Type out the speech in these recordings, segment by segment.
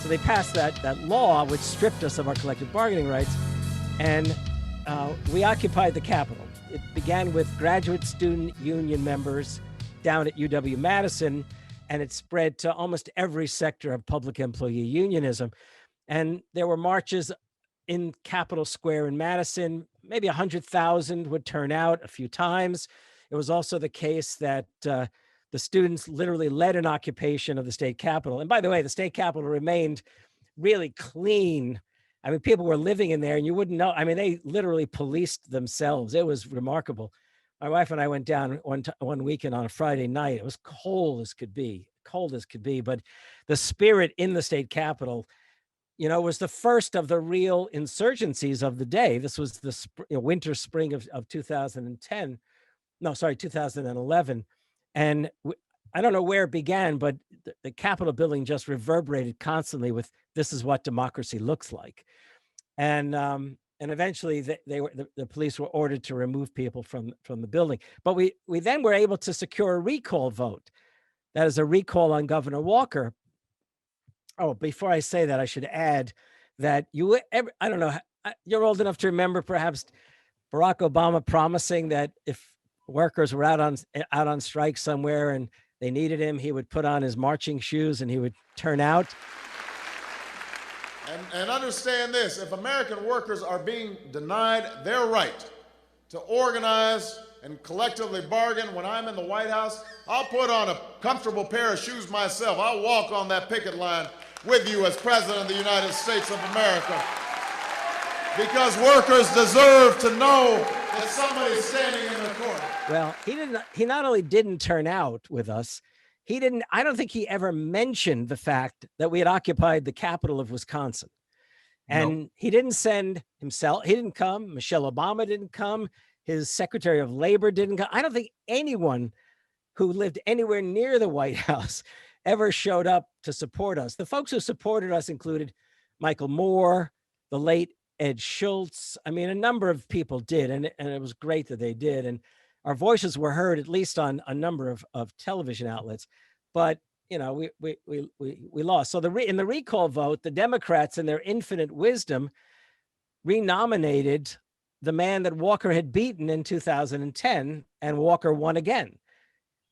So they passed that law, which stripped us of our collective bargaining rights, and we occupied the Capitol. It began with graduate student union members down at UW-Madison, and it spread to almost every sector of public employee unionism. And there were marches in Capitol Square in Madison. Maybe 100,000 would turn out a few times. It was also the case that the students literally led an occupation of the state capitol. And by the way, the state capitol remained really clean. I mean, people were living in there and you wouldn't know. I mean, they literally policed themselves. It was remarkable. My wife and I went down one weekend on a Friday night. It was cold as could be, but the spirit in the state capitol, you know, was the first of the real insurgencies of the day. This was the winter, spring of 2010. No, sorry, 2011. And I don't know where it began, but the Capitol building just reverberated constantly with "This is what democracy looks like," and eventually the police were ordered to remove people from the building. But we then were able to secure a recall vote. That is a recall on Governor Walker. Oh, before I say that, I should add that I don't know, you're old enough to remember perhaps Barack Obama promising that if workers were out on strike somewhere and they needed him, he would put on his marching shoes and he would turn out. And understand this, if American workers are being denied their right to organize and collectively bargain when I'm in the White House, I'll put on a comfortable pair of shoes myself. I'll walk on that picket line with you as President of the United States of America. Because workers deserve to know that somebody's standing in their corner. Well, he not only didn't turn out with us, I don't think he ever mentioned the fact that we had occupied the capital of Wisconsin. And nope. He didn't send himself, he didn't come, Michelle Obama didn't come, his Secretary of Labor didn't come. I don't think anyone who lived anywhere near the White House ever showed up to support us. The folks who supported us included Michael Moore, the late Ed Schultz. I mean, a number of people did, and it was great that they did. And our voices were heard, at least on a number of television outlets. But, you know, we lost. So in the recall vote, the Democrats, in their infinite wisdom, renominated the man that Walker had beaten in 2010, and Walker won again.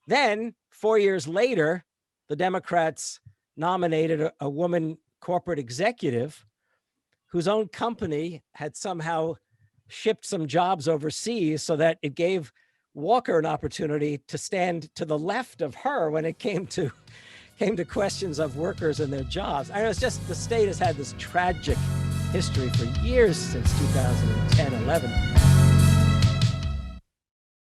Then 4 years later, the Democrats nominated a woman corporate executive whose own company had somehow shipped some jobs overseas so that it gave Walker an opportunity to stand to the left of her when it came to questions of workers and their jobs. I know it's just the state has had this tragic history for years since 2010, 11.